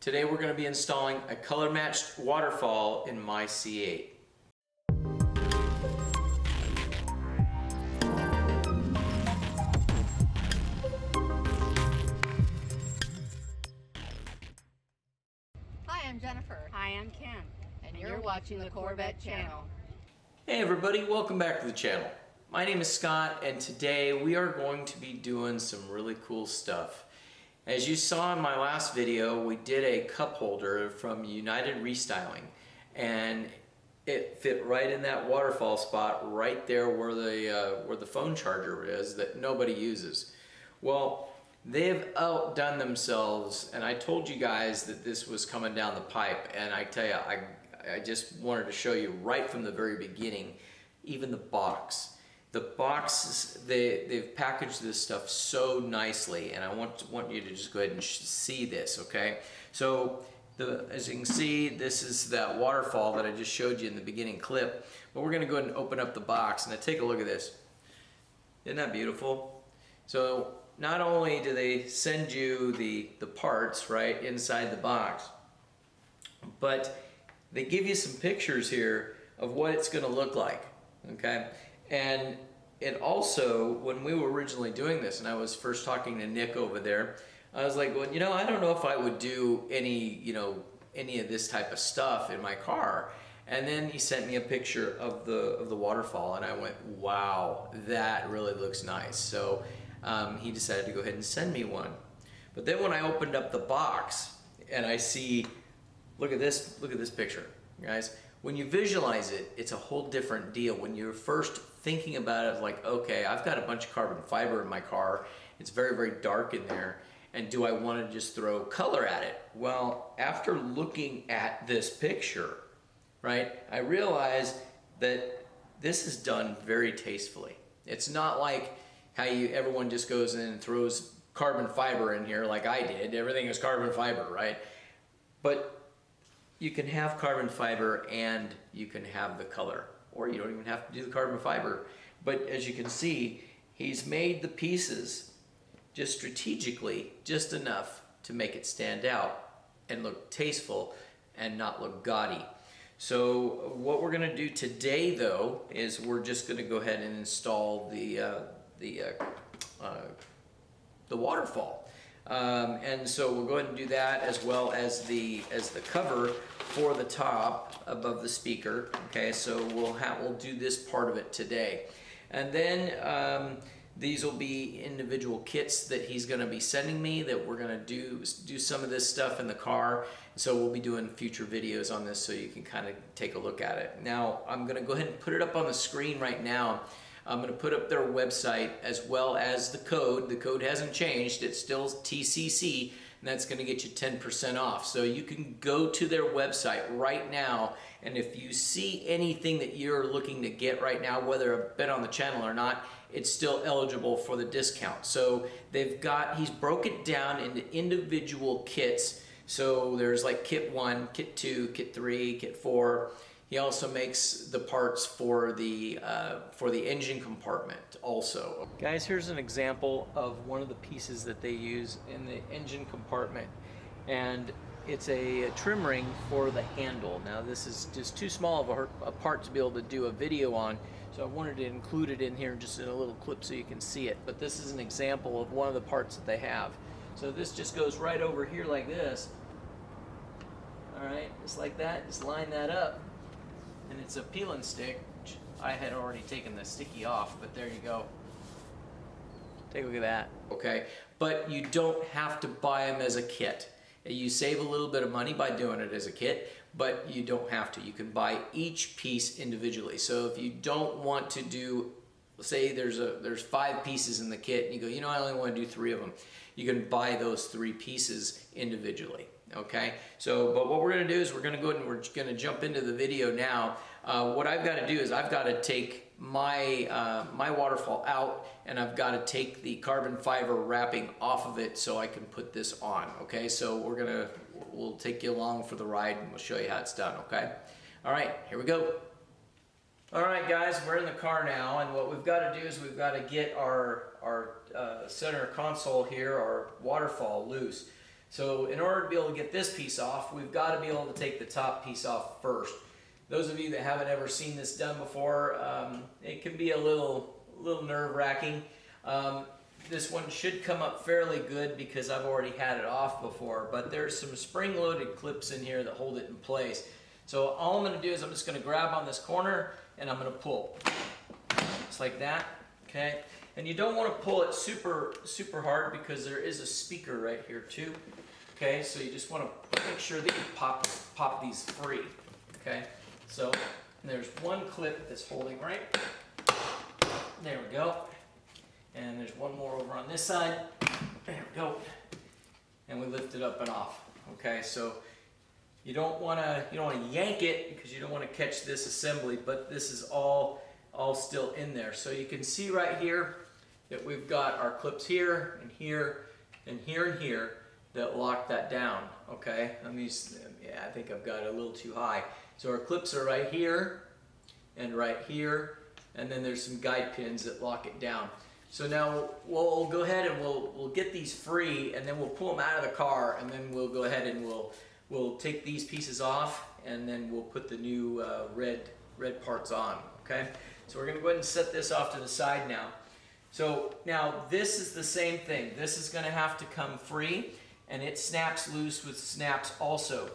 Today we're going to be installing a color matched waterfall in my C8. Hi, I'm Jennifer. Hi, I'm Kim. And you're watching the Corvette channel. Hey everybody, welcome back to the channel. My name is Scott and today we are going to be doing some really cool stuff. As you saw in my last video, we did a cup holder from UnitedRestyling and it fit right in that waterfall spot right there where the phone charger is that nobody uses. Well, they've outdone themselves, and I told you guys that this was coming down the pipe, and I tell you, I just wanted to show you right from the very beginning, even the box. The box, they've packaged this stuff so nicely, and I want you to just go ahead and see this, okay? So, as you can see, this is that waterfall that I just showed you in the beginning clip, but we're gonna go ahead and open up the box, and take a look at this. Isn't that beautiful? So, not only do they send you the parts, right, inside the box, but they give you some pictures here of what it's gonna look like, okay? And it also, when we were originally doing this, and I was first talking to Nick over there, I was like, well, you know, I don't know if I would do any of this type of stuff in my car. And then he sent me a picture of the waterfall, and I went, wow, that really looks nice. So he decided to go ahead and send me one. But then when I opened up the box and I see, look at this picture, guys. When you visualize it, it's a whole different deal. When you're first thinking about it, like, okay, I've got a bunch of carbon fiber in my car. It's very, very dark in there. And do I want to just throw color at it? Well, after looking at this picture, right, I realized that this is done very tastefully. It's not like how everyone just goes in and throws carbon fiber in here like I did. Everything is carbon fiber, right? But you can have carbon fiber and you can have the color, or you don't even have to do the carbon fiber. But as you can see, he's made the pieces just strategically, just enough to make it stand out and look tasteful and not look gaudy. So what we're gonna do today though, is we're just gonna go ahead and install the waterfall. And so we'll go ahead and do that, as well as the cover for the top above the speaker. Okay, so we'll do this part of it today, and then these will be individual kits that he's going to be sending me, that we're going to do some of this stuff in the car. So we'll be doing future videos on this, so you can kind of take a look at it. Now I'm going to go ahead and put it up on the screen right now. I'm going to put up their website as well as the code. The code hasn't changed. It's still TCC, and that's going to get you 10% off. So you can go to their website right now, and if you see anything that you're looking to get right now, whether I've been on the channel or not, it's still eligible for the discount. So he's broke it down into individual kits. So there's like kit 1, kit 2, kit 3, kit 4. He also makes the parts for the engine compartment also. Guys, here's an example of one of the pieces that they use in the engine compartment. And it's a trim ring for the handle. Now this is just too small of a part to be able to do a video on, so I wanted to include it in here just in a little clip so you can see it. But this is an example of one of the parts that they have. So this just goes right over here like this. All right, just like that, just line that up. And it's a peel and stick, which I had already taken the sticky off, but there you go. Take a look at that. Okay, but you don't have to buy them as a kit. You save a little bit of money by doing it as a kit, but you don't have to. You can buy each piece individually. So if you don't want to do, say there's 5 pieces in the kit, and you go, you know, I only want to do 3 of them. You can buy those 3 pieces individually. Okay, so but what we're going to do is we're going to go ahead and we're going to jump into the video now. What I've got to do is I've got to take my my waterfall out, and I've got to take the carbon fiber wrapping off of it so I can put this on. Okay, so we'll take you along for the ride, and we'll show you how it's done. Okay, all right, here we go. All right, guys, we're in the car now, and what we've got to do is we've got to get our center console here, our waterfall, loose. So in order to be able to get this piece off, we've got to be able to take the top piece off first. Those of you that haven't ever seen this done before, it can be a little nerve-wracking. This one should come up fairly good because I've already had it off before, but there's some spring-loaded clips in here that hold it in place. So all I'm going to do is I'm just going to grab on this corner and I'm going to pull. Just like that, okay? And you don't want to pull it super hard because there is a speaker right here too. Okay, so you just want to make sure that you pop these free. Okay, so there's one clip that's holding right. There we go. And there's one more over on this side. There we go. And we lift it up and off. Okay, so you don't want to yank it because you don't want to catch this assembly, but this is all still in there. So you can see right here that we've got our clips here and here and here and here that lock that down. Okay, yeah, I think I've got it a little too high. So our clips are right here and right here, and then there's some guide pins that lock it down. So now we'll go ahead and we'll get these free, and then we'll pull them out of the car, and then we'll go ahead and we'll take these pieces off, and then we'll put the new red parts on. Okay, so we're going to go ahead and set this off to the side now. So now this is the same thing. This is going to have to come free, and it snaps loose with snaps also.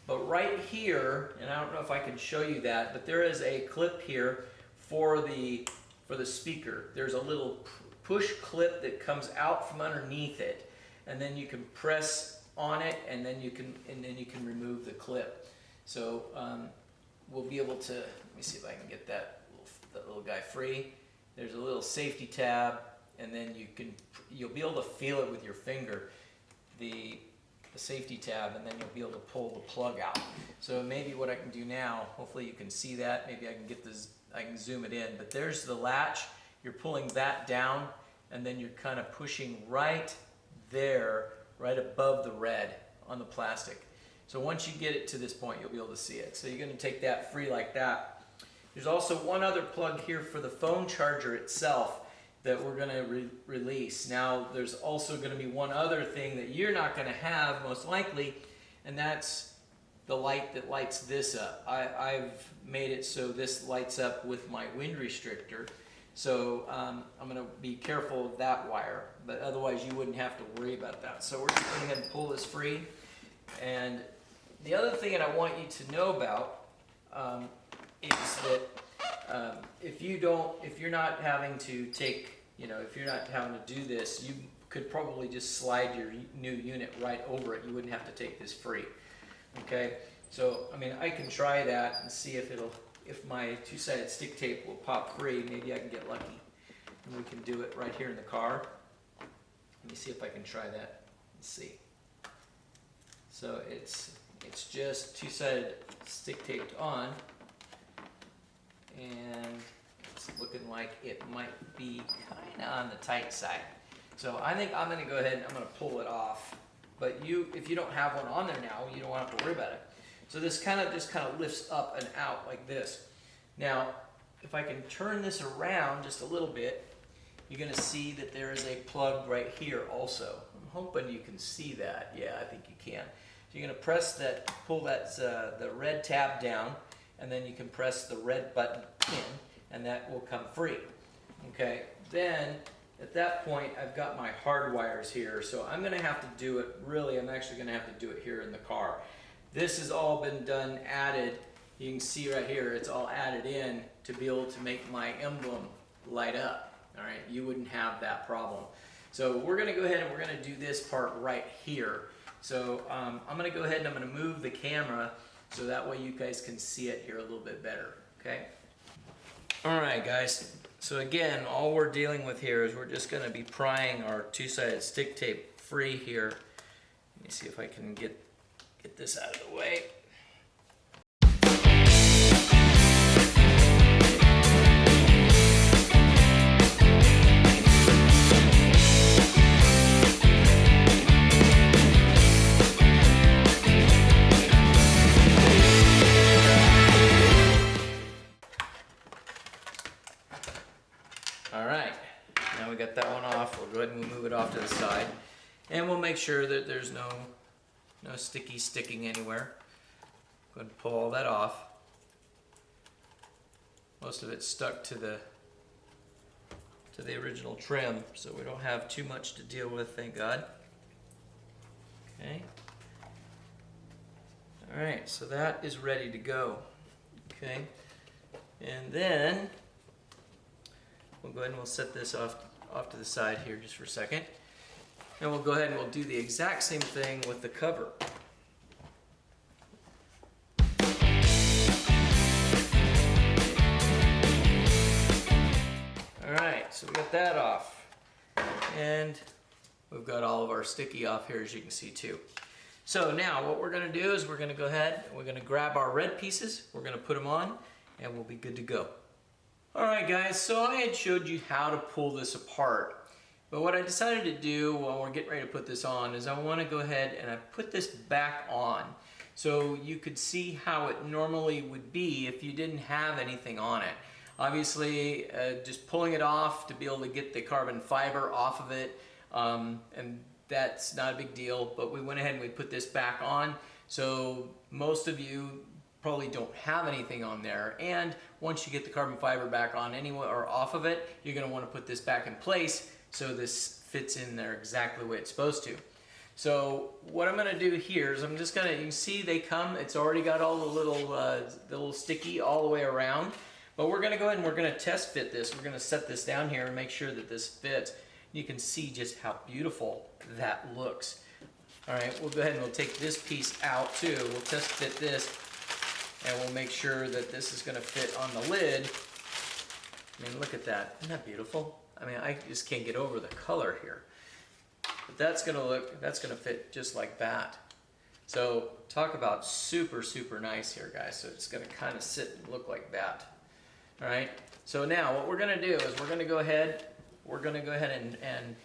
But right here, and I don't know if I can show you that, but there is a clip here for the speaker. There's a little push clip that comes out from underneath it, and then you can press on it, and then you can remove the clip. So we'll be able to, let me see if I can get that little guy free. There's a little safety tab, and then you'll be able to feel it with your finger, the safety tab, and then you'll be able to pull the plug out. So maybe what I can do now, hopefully you can see that. Maybe I can zoom it in. But there's the latch. You're pulling that down, and then you're kind of pushing right there, right above the red on the plastic. So once you get it to this point, you'll be able to see it. So you're going to take that free like that. There's also one other plug here for the phone charger itself that we're going to release. Now there's also going to be one other thing that you're not going to have most likely, and that's the light that lights this up. I've made it so this lights up with my wind restrictor, so I'm going to be careful of that wire, but otherwise you wouldn't have to worry about that. So we're just going to go ahead and pull this free. And the other thing that I want you to know about is that if you're not having to take, if you're not having to do this, you could probably just slide your new unit right over it. You wouldn't have to take this free. Okay, so I mean, I can try that and see if my two-sided stick tape will pop free. Maybe I can get lucky, and we can do it right here in the car. Let me see if I can try that. Let's see. So it's just two-sided stick taped on, and it's looking like it might be kind of on the tight side. So I think I'm going to go ahead and I'm going to pull it off. But if you don't have one on there now, you don't have to worry about it. So this just kind of lifts up and out like this. Now, if I can turn this around just a little bit, you're going to see that there is a plug right here also. I'm hoping you can see that. Yeah, I think you can. So you're going to pull the red tab down, and then you can press the red button in, and that will come free. Okay, then at that point I've got my hard wires here, so I'm going to have to do it, I'm actually going to have to do it here in the car. This has all been done, added. You can see right here, it's all added in to be able to make my emblem light up. All right, you wouldn't have that problem. So we're going to go ahead and we're going to do this part right here. So I'm going to go ahead and I'm going to move the camera so that way you guys can see it here a little bit better. Okay. All right, guys. So again, all we're dealing with here is we're just going to be prying our two-sided stick tape free here. Let me see if I can get this out of the way. Alright, now we got that one off. We'll go ahead and move it off to the side. And we'll make sure that there's no No sticky sticking anywhere. Go ahead and pull all that off. Most of it's stuck to the original trim, so we don't have too much to deal with, thank God. Okay. Alright, so that is ready to go. Okay. And then we'll go ahead and we'll set this off to the side here just for a second. And we'll go ahead and we'll do the exact same thing with the cover. Alright, so we got that off. And we've got all of our sticky off here, as you can see too. So now what we're going to do is we're going to go ahead and we're going to grab our red pieces, we're going to put them on, and we'll be good to go. Alright guys, so I had showed you how to pull this apart. But what I decided to do while we're getting ready to put this on is I want to go ahead and I put this back on so you could see how it normally would be if you didn't have anything on it. Obviously, just pulling it off to be able to get the carbon fiber off of it, and that's not a big deal, but we went ahead and we put this back on. So most of you probably don't have anything on there, and once you get the carbon fiber back on anyway or off of it, you're going to want to put this back in place so this fits in there exactly the way it's supposed to. So what I'm going to do here is I'm just going to, you can see they come, it's already got all the little sticky all the way around, but we're going to go ahead and we're going to test fit this. We're going to set this down here and make sure that this fits. You can see just how beautiful that looks. Alright, we'll go ahead and we'll take this piece out too. We'll test fit this and we'll make sure that this is going to fit on the lid. I mean, look at that. Isn't that beautiful? I mean, I just can't get over the color here. But that's going to fit just like that. So talk about super, super nice here, guys. So it's going to kind of sit and look like that. Alright, so now what we're going to do is we're going to go ahead and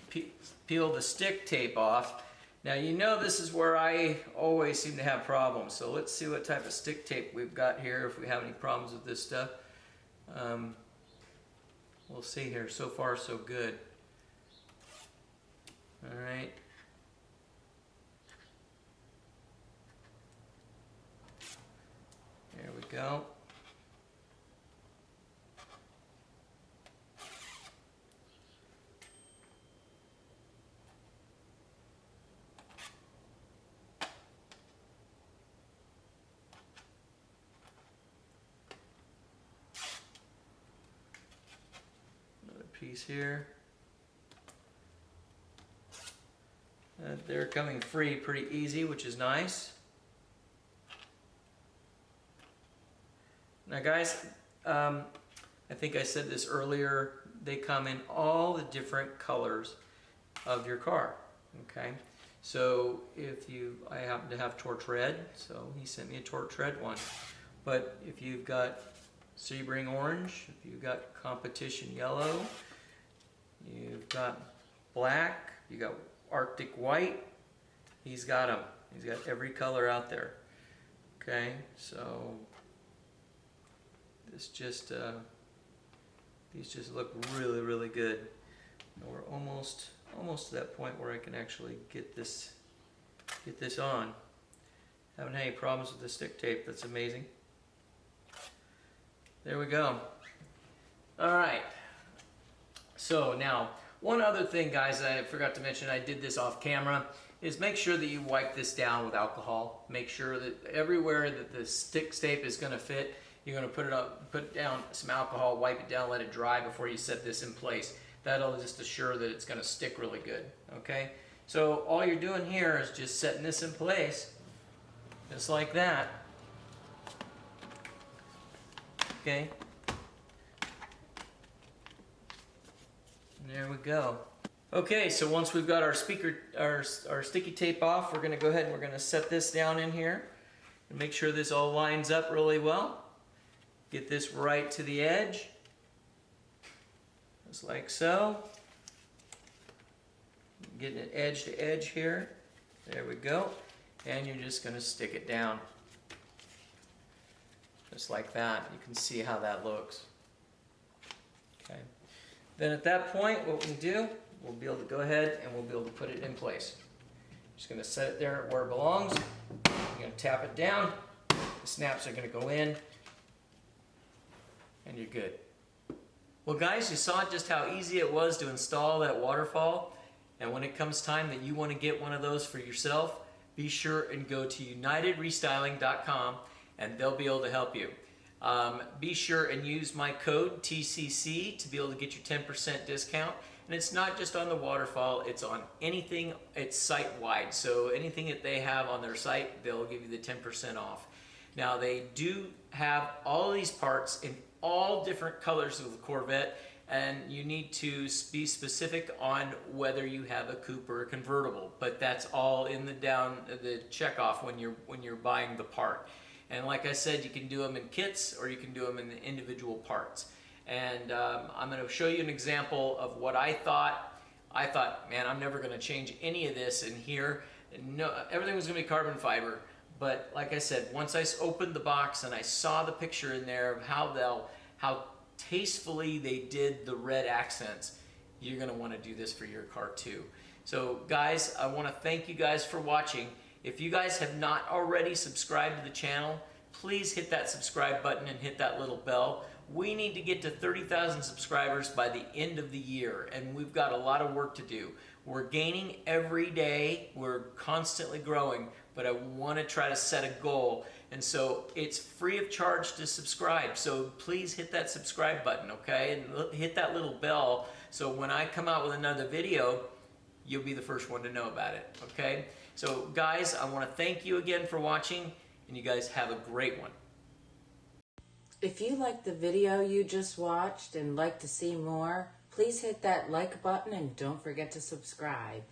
peel the stick tape off. Now you know this is where I always seem to have problems, so let's see what type of stick tape we've got here, if we have any problems with this stuff. We'll see here. So far so good. Alright. There we go. Piece here. They're coming free pretty easy, which is nice. Now guys, I think I said this earlier, they come in all the different colors of your car. Okay, so I happen to have torch red, so he sent me a torch red one. But if you've got Sebring orange, if you've got competition yellow, you've got black, you got Arctic white, he's got them. He's got every color out there. Okay, so these just look really, really good. And we're almost to that point where I can actually get this on. Haven't had any problems with the stick tape. That's amazing. There we go. All right. So now, one other thing, guys, I forgot to mention, I did this off camera, is make sure that you wipe this down with alcohol. Make sure that everywhere that the stick tape is going to fit, you're going to put down some alcohol, wipe it down, let it dry before you set this in place. That'll just assure that it's going to stick really good. Okay? So all you're doing here is just setting this in place, just like that. Okay? There we go. Okay, so once we've got our sticky tape off, we're going to go ahead and we're going to set this down in here and make sure this all lines up really well. Get this right to the edge, just like so. Getting it edge to edge here. There we go. And you're just going to stick it down. Just like that. You can see how that looks. Okay. Then at that point, what we can do, we'll be able to go ahead and we'll be able to put it in place. Just going to set it there where it belongs. You're going to tap it down. The snaps are going to go in. And you're good. Well guys, you saw just how easy it was to install that waterfall. And when it comes time that you want to get one of those for yourself, be sure and go to UnitedRestyling.com and they'll be able to help you. Be sure and use my code TCC to be able to get your 10% discount. And it's not just on the waterfall, it's on anything, it's site-wide. So anything that they have on their site, they'll give you the 10% off. Now they do have all of these parts in all different colors of the Corvette, and you need to be specific on whether you have a coupe or a convertible. But that's all in the checkoff when you're buying the part. And like I said, you can do them in kits or you can do them in the individual parts. And I'm going to show you an example of what I thought. I thought, man, I'm never going to change any of this in here. No, everything was going to be carbon fiber. But like I said, once I opened the box and I saw the picture in there of how tastefully they did the red accents, you're going to want to do this for your car too. So guys, I want to thank you guys for watching. If you guys have not already subscribed to the channel, please hit that subscribe button and hit that little bell. We need to get to 30,000 subscribers by the end of the year, and we've got a lot of work to do. We're gaining every day, we're constantly growing, but I want to try to set a goal. And so it's free of charge to subscribe. So please hit that subscribe button, okay? And hit that little bell so when I come out with another video, you'll be the first one to know about it, okay? So guys, I want to thank you again for watching, and you guys have a great one. If you liked the video you just watched and like to see more, please hit that like button and don't forget to subscribe.